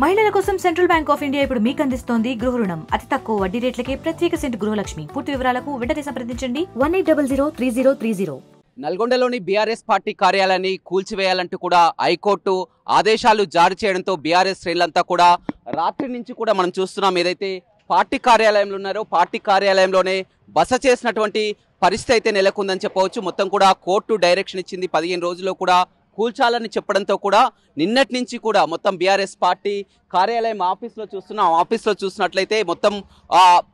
మహిళల కోసం central bank of India ఇప్పుడు మీకు అందిస్తోంది గృహ రుణం. అతి తక్కువ వడ్డీ రేట్లకే ప్రత్యేక సెంట్ గృహలక్ష్మి. పూర్తి వివరాలకు వెంటనే సంప్రదించండి 18003030. నల్గొండలోని బీఆర్ఎస్ పార్టీ కార్యాలయాన్ని కూల్చివేయాలంటూ కూడా హైకోర్టు ఆదేశాలు జారీ చేయడంతో బీఆర్ఎస్ శ్రేణులంతా కూడా రాత్రి నుంచి కూడా మనం చూస్తున్నాం. ఏదైతే పార్టీ కార్యాలయంలో ఉన్నారో పార్టీ కార్యాలయంలోనే బస చేసినటువంటి పరిస్థితి అయితే నెలకొందని చెప్పవచ్చు. మొత్తం కూడా కోర్టు డైరెక్షన్ ఇచ్చింది 15 రోజుల్లో కూడా కూల్చాలని చెప్పడంతో కూడా నిన్నటి నుంచి కూడా మొత్తం బీఆర్ఎస్ పార్టీ కార్యాలయం ఆఫీస్లో చూసినట్లయితే మొత్తం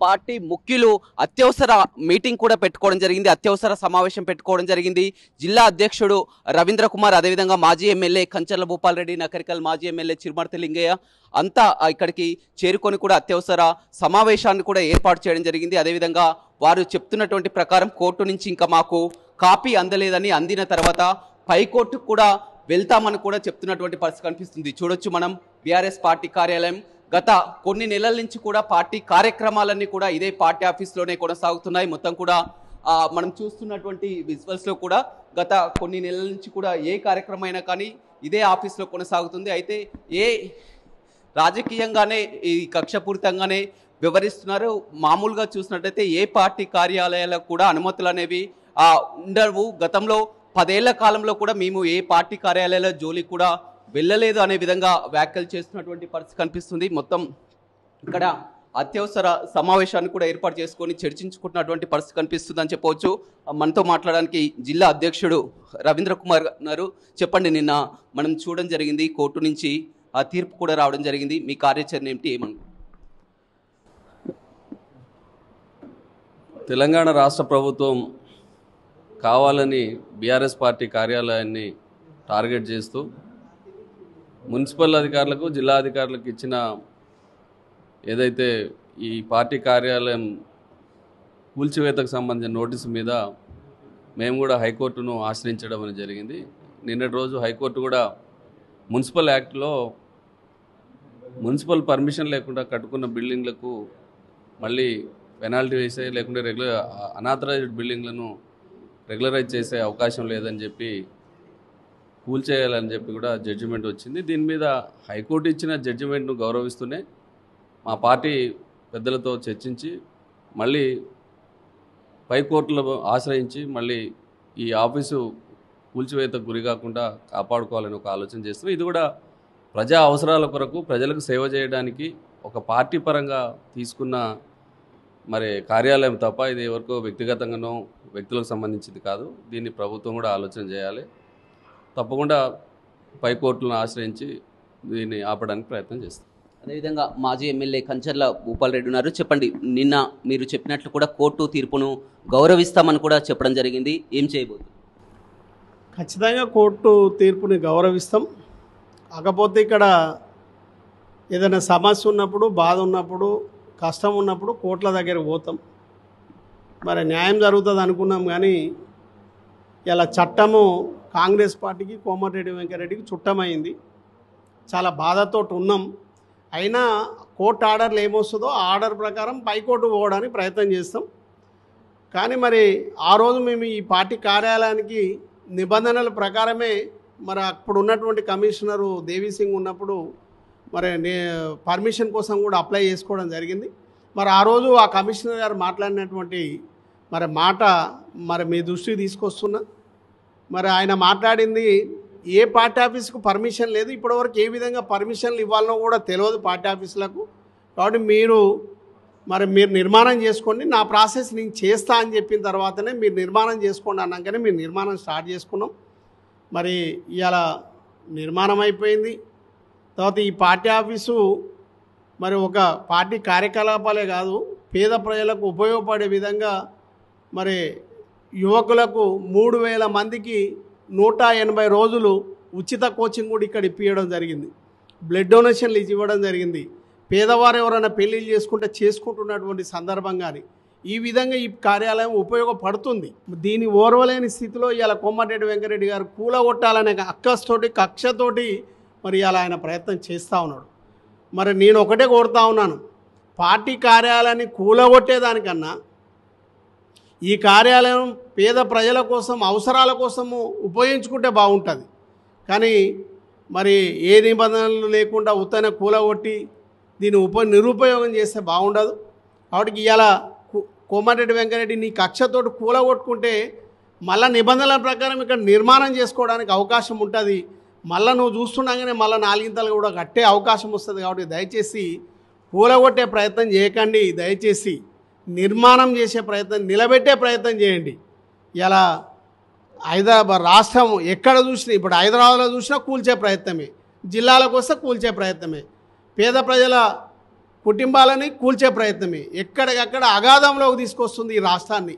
పార్టీ ముఖ్యులు అత్యవసర మీటింగ్ కూడా పెట్టుకోవడం జరిగింది, అత్యవసర సమావేశం పెట్టుకోవడం జరిగింది. జిల్లా అధ్యక్షుడు రవీంద్ర కుమార్, అదేవిధంగా మాజీ ఎమ్మెల్యే కంచర్ల భూపాల్ రెడ్డి, నకరికల్ మాజీ ఎమ్మెల్యే చిరుమర్తి లింగయ్య అంతా ఇక్కడికి చేరుకొని కూడా అత్యవసర సమావేశాన్ని కూడా ఏర్పాటు చేయడం జరిగింది. అదేవిధంగా వారు చెప్తున్నటువంటి ప్రకారం కోర్టు నుంచి ఇంకా మాకు కాపీ అందలేదని, అందిన తర్వాత హైకోర్టుకు కూడా వెళ్తామని కూడా చెప్తున్నటువంటి పరిస్థితి కనిపిస్తుంది. చూడొచ్చు మనం బీఆర్ఎస్ పార్టీ కార్యాలయం గత కొన్ని నెలల నుంచి కూడా పార్టీ కార్యక్రమాలన్నీ కూడా ఇదే పార్టీ ఆఫీస్లోనే కొనసాగుతున్నాయి. మొత్తం కూడా మనం చూస్తున్నటువంటి విజువల్స్లో కూడా గత కొన్ని నెలల నుంచి కూడా ఏ కార్యక్రమం అయినా కానీ ఇదే ఆఫీస్లో కొనసాగుతుంది. అయితే ఏ రాజకీయంగానే ఈ కక్షపూరితంగానే వివరిస్తున్నారు. మామూలుగా చూసినట్లయితే ఏ పార్టీ కార్యాలయాలకు కూడా అనుమతులు అనేవి ఉండవు. గతంలో 10 ఏళ్ల కాలంలో కూడా మేము ఏ పార్టీ కార్యాలయాల జోలికి కూడా వెళ్ళలేదు అనే విధంగా వ్యాఖ్యలు చేస్తున్నటువంటి పరిస్థితి కనిపిస్తుంది. మొత్తం ఇక్కడ అత్యవసర సమావేశాన్ని కూడా ఏర్పాటు చేసుకొని చర్చించుకుంటున్నటువంటి పరిస్థితి కనిపిస్తుంది అని చెప్పవచ్చు. మనతో మాట్లాడడానికి జిల్లా అధ్యక్షుడు రవీంద్ర కుమార్ గారు. చెప్పండి, నిన్న మనం చూడడం జరిగింది, కోర్టు నుంచి ఆ తీర్పు కూడా రావడం జరిగింది, మీ కార్యాచరణ ఏమిటి? తెలంగాణ రాష్ట్ర ప్రభుత్వం కావాలని బీఆర్ఎస్ పార్టీ కార్యాలయాన్ని టార్గెట్ చేస్తూ మున్సిపల్ అధికారులకు, జిల్లా అధికారులకు ఇచ్చిన ఏదైతే ఈ పార్టీ కార్యాలయం కూల్చివేతకు సంబంధించిన నోటీసు మీద మేము కూడా హైకోర్టును ఆశ్రయించడం అనేది జరిగింది. నిన్నటి రోజు హైకోర్టు కూడా మున్సిపల్ యాక్ట్లో మున్సిపల్ పర్మిషన్ లేకుండా కట్టుకున్న బిల్డింగ్లకు మళ్ళీ పెనాల్టీ వేసే, లేకుంటే అనాథరైజ్డ్ బిల్డింగ్లను రెగ్యులరైజ్ చేసే అవకాశం లేదని చెప్పి కూల్చేయాలని చెప్పి కూడా జడ్జిమెంట్ వచ్చింది. దీని మీద హైకోర్టు ఇచ్చిన జడ్జిమెంట్ను గౌరవిస్తూనే మా పార్టీ పెద్దలతో చర్చించి మళ్ళీ పై కోర్టులో ఆశ్రయించి మళ్ళీ ఈ ఆఫీసు కూల్చివేతకు గురి కాకుండా కాపాడుకోవాలని ఒక ఆలోచన చేస్తున్నాం. ఇది కూడా ప్రజా అవసరాల కొరకు, ప్రజలకు సేవ చేయడానికి ఒక పార్టీ పరంగా తీసుకున్న కార్యాలయం తప్ప ఇది ఎవరికో వ్యక్తిగతంగానో వ్యక్తులకు సంబంధించింది కాదు. దీన్ని ప్రభుత్వం కూడా ఆలోచన చేయాలి. తప్పకుండా పై కోర్టులను ఆశ్రయించి దీన్ని ఆపడానికి ప్రయత్నం చేస్తాం. అదేవిధంగా మాజీ ఎమ్మెల్యే కంచర్ల భూపాల్ రెడ్డి ఉన్నారు. చెప్పండి, నిన్న మీరు చెప్పినట్లు కూడా కోర్టు తీర్పును గౌరవిస్తామని కూడా చెప్పడం జరిగింది, ఏం చేయబోతుంది? ఖచ్చితంగా కోర్టు తీర్పుని గౌరవిస్తాం. కాకపోతే ఇక్కడ ఏదైనా సమస్య ఉన్నప్పుడు, బాధ ఉన్నప్పుడు, కష్టం ఉన్నప్పుడు కోర్టుల దగ్గర పోతాం. న్యాయం జరుగుతుంది అనుకున్నాం, కానీ ఇలా చట్టము కాంగ్రెస్ పార్టీకి, కోమటిరెడ్డి వెంకటరెడ్డికి చుట్టమైంది. చాలా బాధతో ఉన్నాం. అయినా కోర్టు ఆర్డర్లు ఏమొస్తుందో ఆ ఆర్డర్ ప్రకారం పైకోర్టు పోవడానికి ప్రయత్నం చేస్తాం. కానీ ఆ రోజు మేము ఈ పార్టీ కార్యాలయానికి నిబంధనల ప్రకారమే అప్పుడు ఉన్నటువంటి కమిషనరు దేవీసింగ్ ఉన్నప్పుడు పర్మిషన్ కోసం కూడా అప్లై చేసుకోవడం జరిగింది. ఆ రోజు ఆ కమిషనర్ గారు మాట్లాడినటువంటి మాట మీ దృష్టికి తీసుకొస్తున్నా. ఆయన మాట్లాడింది ఏ పార్టీ ఆఫీస్కు పర్మిషన్ లేదు, ఇప్పటివరకు ఏ విధంగా పర్మిషన్లు ఇవ్వాలనో కూడా తెలియదు పార్టీ ఆఫీసులకు. కాబట్టి మీరు నిర్మాణం చేసుకోండి, నా ప్రాసెస్ నేను చేస్తా అని చెప్పిన తర్వాతనే మీరు నిర్మాణం చేసుకోండి అన్నాకనే మీరు నిర్మాణం స్టార్ట్ చేసుకున్నాం. ఇవాళ నిర్మాణం అయిపోయింది. తర్వాత ఈ పార్టీ ఆఫీసు ఒక పార్టీ కార్యకలాపాలే కాదు, పేద ప్రజలకు ఉపయోగపడే విధంగా యువకులకు 3000 మందికి 180 రోజులు ఉచిత కోచింగ్ కూడా ఇక్కడ ఇప్పించడం జరిగింది. బ్లడ్ డొనేషన్లు ఇవ్వడం జరిగింది. పేదవారు ఎవరైనా పెళ్ళిళ్ళు చేసుకుంటున్నటువంటి సందర్భంగాని ఈ విధంగా ఈ కార్యాలయం ఉపయోగపడుతుంది. దీన్ని ఓర్వలేని స్థితిలో ఇవాళ కోమటిరెడ్డి వెంకటరెడ్డి గారు కూలగొట్టాలనే కక్షతోటి ఇలా ఆయన ప్రయత్నం చేస్తూ ఉన్నాడు. నేను ఒకటే కోరుతా ఉన్నాను, పార్టీ కార్యాలయాన్ని కూలగొట్టేదానికన్నా ఈ కార్యాలయం పేద ప్రజల కోసం, అవసరాల కోసము ఉపయోగించుకుంటే బాగుంటుంది. కానీ మరి ఏ నిబంధనలు లేకుండా ఉత్తనే కూలగొట్టి దీన్ని నిరుపయోగం చేస్తే బాగుండదు. కాబట్టి ఇవాళ కోమటిరెడ్డి వెంకరెడ్డి నీ కక్షతోటి కూలగొట్టుకుంటే మళ్ళీ నిబంధనల ప్రకారం ఇక్కడ నిర్మాణం చేసుకోవడానికి అవకాశం ఉంటుంది. మళ్ళీ నువ్వు చూస్తుండగానే మళ్ళీ 4 ఇంతలు కూడా కట్టే అవకాశం వస్తుంది. కాబట్టి దయచేసి కూలగొట్టే ప్రయత్నం చేయకండి. దయచేసి నిర్మాణం చేసే ప్రయత్నం, నిలబెట్టే ప్రయత్నం చేయండి. ఇలా హైదరాబాద్ రాష్ట్రం ఎక్కడ చూసినా, ఇప్పుడు హైదరాబాద్లో చూసినా కూల్చే ప్రయత్నమే, జిల్లాలకు వస్తే కూల్చే ప్రయత్నమే, పేద ప్రజల కుటుంబాలని కూల్చే ప్రయత్నమే, ఎక్కడికక్కడ అగాధంలోకి తీసుకొస్తుంది ఈ రాష్ట్రాన్ని.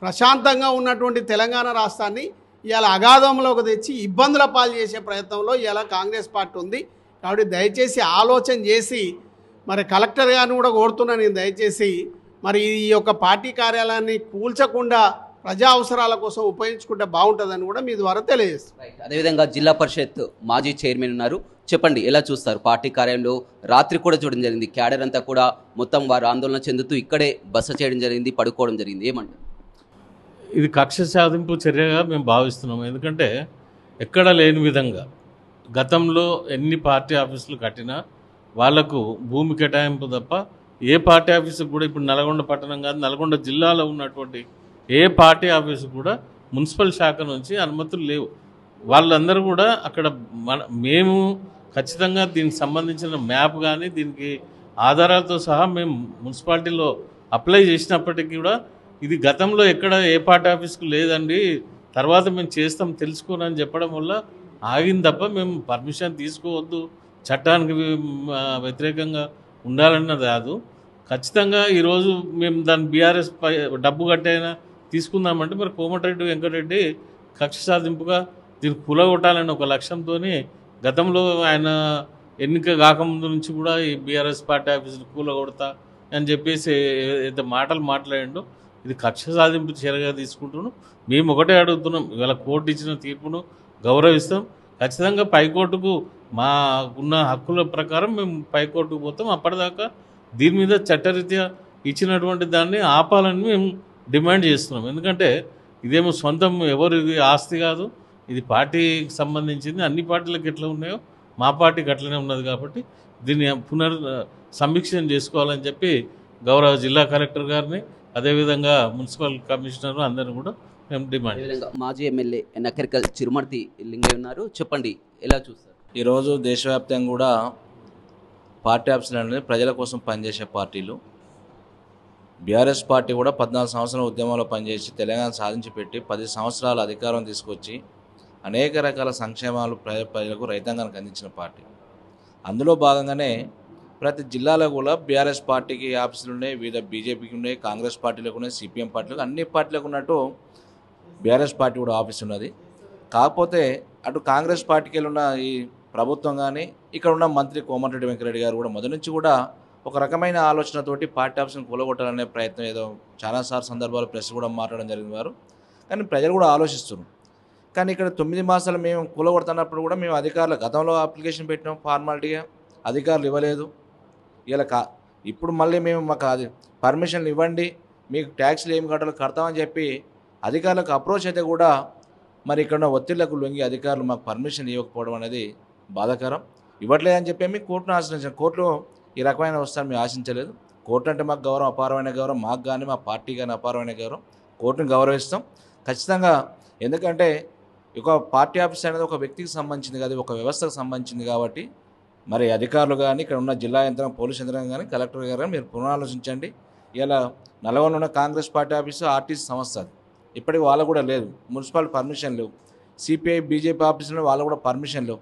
ప్రశాంతంగా ఉన్నటువంటి తెలంగాణ రాష్ట్రాన్ని ఇవాళ అగాధంలోకి తెచ్చి ఇబ్బందుల పాలు చేసే ప్రయత్నంలో ఇవాళ కాంగ్రెస్ పార్టీ ఉంది. కాబట్టి దయచేసి ఆలోచన చేసి, మరి కలెక్టర్ గారిని కూడా కోరుతున్నా నేను, దయచేసి మరి ఈ యొక్క పార్టీ కార్యాలయాన్ని కూల్చకుండా ప్రజా అవసరాల కోసం ఉపయోగించుకుంటే బాగుంటుందని కూడా మీ ద్వారా తెలియజేస్తాను. అదేవిధంగా జిల్లా పరిషత్ మాజీ చైర్మన్ ఉన్నారు, చెప్పండి ఎలా చూస్తారు? పార్టీ కార్యాలయంలో రాత్రి కూడా చూడడం జరిగింది, క్యాడర్ అంతా కూడా మొత్తం వారు ఆందోళన చెందుతూ ఇక్కడే బస చేయడం జరిగింది, పడుకోవడం జరిగింది, ఏమంటారు? ఇది కక్ష సాధింపు చర్యగా మేము భావిస్తున్నాం. ఎందుకంటే ఎక్కడ లేని విధంగా గతంలో ఎన్ని పార్టీ ఆఫీసులు కట్టినా వాళ్లకు భూమి కేటాయింపు తప్ప ఏ పార్టీ ఆఫీసుకు కూడా, ఇప్పుడు నల్గొండ పట్టణం కాదు, నల్గొండ జిల్లాలో ఉన్నటువంటి ఏ పార్టీ ఆఫీసు కూడా మున్సిపల్ శాఖ నుంచి అనుమతులు లేవు. వాళ్ళందరూ కూడా అక్కడ మేము ఖచ్చితంగా దీనికి సంబంధించిన మ్యాప్ కానీ దీనికి ఆధారాలతో సహా మేము మున్సిపాలిటీలో అప్లై చేసినప్పటికీ కూడా ఇది గతంలో ఎక్కడ ఏ పార్టీ ఆఫీస్కు లేదండి, తర్వాత మేము చేస్తాం తెలుసుకోనని చెప్పడం వల్ల ఆగింది తప్ప మేము పర్మిషన్ తీసుకోవద్దు, చట్టానికి వ్యతిరేకంగా ఉండాలన్నది కాదు. ఖచ్చితంగా ఈరోజు మేము దాని బీఆర్ఎస్ డబ్బు కట్టైనా తీసుకుందామంటే మరి కోమటిరెడ్డి వెంకటరెడ్డి కక్ష సాధింపుగా దీన్ని కూలగొట్టాలని ఒక లక్ష్యంతో గతంలో ఆయన ఎన్నిక కాకముందు నుంచి కూడా ఈ బీఆర్ఎస్ పార్టీ ఆఫీసులు కూలగొడతా అని చెప్పేసి ఏదైతే మాటలు మాట్లాడిండో ఇది కక్ష సాధింపు చర్యగా తీసుకుంటున్నాం. మేము ఒకటే అడుగుతున్నాం, ఇవాళ కోర్టు ఇచ్చిన తీర్పును గౌరవిస్తాం. ఖచ్చితంగా పైకోర్టుకు మాకున్న హక్కుల ప్రకారం మేము పైకోర్టుకు పోతాం. అప్పటిదాకా దీని మీద చట్టరీత్యా ఇచ్చినటువంటి దాన్ని ఆపాలని మేము డిమాండ్ చేస్తున్నాం. ఎందుకంటే ఇదేమో సొంతం ఎవరు, ఇది ఆస్తి కాదు, ఇది పార్టీకి సంబంధించింది. అన్ని పార్టీలకు ఎట్లా ఉన్నాయో మా పార్టీకి అట్లనే ఉన్నది. కాబట్టి దీన్ని సమీక్షణ చేసుకోవాలని చెప్పి గౌరవ జిల్లా కలెక్టర్ గారిని, అదేవిధంగా మున్సిపల్ కమిషనర్ అందరిని కూడా మేము డిమాండ్. అదేవిధంగా మాజీ ఎమ్మెల్యే నకరికల్ చిరుమర్తి లింగయ్య ఉన్నారు, చెప్పండి ఎలా చూస్తారు? ఈరోజు దేశవ్యాప్తంగా కూడా పార్టీ ఆఫీసులు అనేది ప్రజల కోసం పనిచేసే పార్టీలు. బీఆర్ఎస్ పార్టీ కూడా 14 సంవత్సరాల ఉద్యమంలో పనిచేసి తెలంగాణ సాధించి పెట్టి 10 సంవత్సరాల అధికారం తీసుకొచ్చి అనేక రకాల సంక్షేమాలు ప్రజలకు రైతాంగానికి అందించిన పార్టీ. అందులో భాగంగానే ప్రతి జిల్లాలో కూడా బీఆర్ఎస్ పార్టీకి ఆఫీసులు ఉన్నాయి, వివిధ బీజేపీకి ఉన్నాయి, కాంగ్రెస్ పార్టీలకు ఉన్నాయి, సిపిఎం పార్టీలకు, అన్ని పార్టీలకు ఉన్నట్టు బీఆర్ఎస్ పార్టీ కూడా ఆఫీస్ ఉన్నది. కాకపోతే అటు కాంగ్రెస్ పార్టీకి ఉన్న ఈ ప్రభుత్వం కానీ ఇక్కడ ఉన్న మంత్రి కోమటిరెడ్డి వెంకరెడ్డి గారు కూడా మొదటి నుంచి కూడా ఒక రకమైన ఆలోచనతోటి పార్టీ ఆఫీస్ని కూలగొట్టాలనే ప్రయత్నం ఏదో చాలాసార్లు సందర్భాలు ప్రెస్ కూడా మాట్లాడడం జరిగింది వారు. కానీ ప్రజలు కూడా ఆలోచిస్తున్నారు. కానీ ఇక్కడ 9 మాసాలు మేము కూలగొడుతున్నప్పుడు కూడా మేము అధికారులు గతంలో అప్లికేషన్ పెట్టినాం, ఫార్మాలిటీగా అధికారులు ఇవ్వలేదు. ఇలా ఇప్పుడు మళ్ళీ మేము మాకు అది పర్మిషన్లు ఇవ్వండి, మీకు ట్యాక్స్లు ఏమి కట్టాలో కడతామని చెప్పి అధికారులకు అప్రోచ్ అయితే కూడా మరి ఇక్కడ ఉన్న ఒత్తిళ్లకు లొంగి అధికారులు మాకు పర్మిషన్ ఇవ్వకపోవడం అనేది బాధాకరం. ఇవ్వట్లేదని చెప్పి కోర్టును ఆశ్రయించాం. కోర్టులో ఈ రకమైన వస్తాను మేము ఆశించలేదు. కోర్టు అంటే మాకు గౌరవం, అపారమైన గౌరవం, మాకు కానీ మా పార్టీ కానీ అపారమైన గౌరవం. కోర్టును గౌరవిస్తాం ఖచ్చితంగా. ఎందుకంటే ఒక పార్టీ ఆఫీస్ అనేది ఒక వ్యక్తికి సంబంధించింది కాదు, ఒక వ్యవస్థకు సంబంధించింది. కాబట్టి మరి అధికారులు కానీ ఇక్కడ ఉన్న జిల్లా యంత్రం, పోలీస్ యంత్రం కానీ, కలెక్టర్ గారు కానీ మీరు పునరాలోచించండి. ఇలా నల్గొండలో ఉన్న కాంగ్రెస్ పార్టీ ఆఫీసు ఆర్టీసీ సంస్థ అది, ఇప్పటికి వాళ్ళు కూడా లేదు, మున్సిపల్ పర్మిషన్ లేవు. సిపిఐ బీజేపీ ఆఫీసులో వాళ్ళు కూడా పర్మిషన్ లేవు.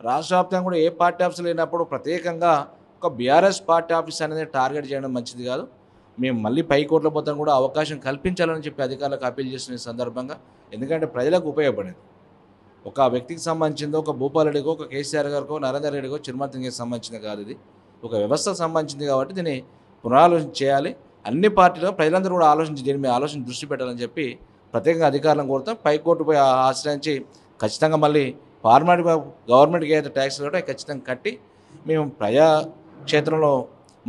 రాష్ట్ర వ్యాప్తంగా కూడా ఏ పార్టీ ఆఫీసు లేనప్పుడు ప్రత్యేకంగా ఒక బీఆర్ఎస్ పార్టీ ఆఫీస్ అనేది టార్గెట్ చేయడం మంచిది కాదు. మేము మళ్ళీ పైకోర్టులో పోతాం కూడా అవకాశం కల్పించాలని చెప్పి అధికారులకు అప్పీల్ చేస్తున్న సందర్భంగా. ఎందుకంటే ప్రజలకు ఉపయోగపడేది ఒక వ్యక్తికి సంబంధించిందో, ఒక భూపాలరెడ్డికో, ఒక కేసీఆర్ గారికో, నరేందర్ రెడ్డికో, చిరుమర్తికి సంబంధించింది కాదు. ఇది ఒక వ్యవస్థకు సంబంధించింది కాబట్టి దీన్ని పునరాలోచన చేయాలి. అన్ని పార్టీలు ప్రజలందరూ కూడా ఆలోచించి దీని మీద ఆలోచన దృష్టి పెట్టాలని చెప్పి ప్రత్యేకంగా అధికారులను కోరుతాం. పైకోర్టుపై ఆశ్రయించి ఖచ్చితంగా మళ్ళీ ఫార్మాలిటీ గవర్నమెంట్కి ఏదైతే ట్యాక్స్ కూడా ఖచ్చితంగా కట్టి మేము ప్రజా క్షేత్రంలో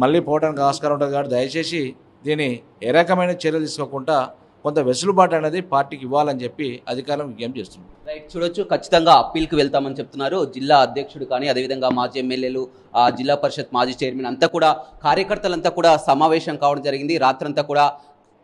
మళ్ళీ పోవడానికి ఆస్కారం ఉంటుంది. కాబట్టి దయచేసి దీన్ని ఏ రకమైన చర్యలు తీసుకోకుండా కొంత వెసులుబాటు అనేది పార్టీకి ఇవ్వాలని చెప్పి అధికారులను విజ్ఞప్తి చేస్తున్నాం. రైట్, చూడొచ్చు. ఖచ్చితంగా అప్పీల్కి వెళ్తామని చెప్తున్నారు జిల్లా అధ్యక్షుడు కానీ, అదేవిధంగా మాజీ ఎమ్మెల్యేలు, జిల్లా పరిషత్ మాజీ చైర్మన్ అంతా కూడా, కార్యకర్తలంతా కూడా సమావేశం కావడం జరిగింది. రాత్రంతా కూడా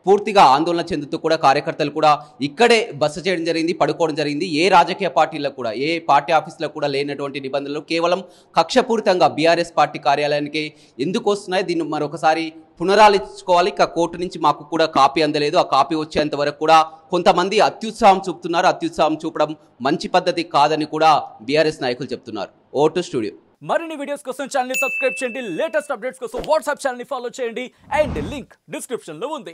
పూర్తిగా ఆందోళన చెందుతూ కూడా కార్యకర్తలు కూడా ఇక్కడే బస చేయడం జరిగింది, పడుకోవడం జరిగింది. ఏ రాజకీయ పార్టీలకు కూడా, ఏ పార్టీ ఆఫీసులో కూడా లేనటువంటి నిబంధనలు కేవలం కక్షపూరితంగా బీఆర్ఎస్ పార్టీ కార్యాలయానికి ఎందుకు వస్తున్నాయి, దీన్ని మరొకసారి పునరాలోచించుకోవాలి. ఇక కోర్టు నుంచి మాకు కూడా కాపీ అందలేదు, ఆ కాపీ వచ్చేంత వరకు కూడా కొంతమంది అత్యుత్సాహం చూపుతున్నారు. అత్యుత్సాహం చూపడం మంచి పద్ధతి కాదని కూడా బీఆర్ఎస్ నాయకులు చెప్తున్నారు. Vote studio. మరిన్ని వీడియోస్ కోసం ఛానల్ ని సబ్స్క్రైబ్ చేయండి, లేటెస్ట్ అప్డేట్స్ కోసం వాట్సాప్ ఛానల్ ని ఫాలో చేయండి అండ్ లింక్ డిస్క్రిప్షన్ లో ఉంది.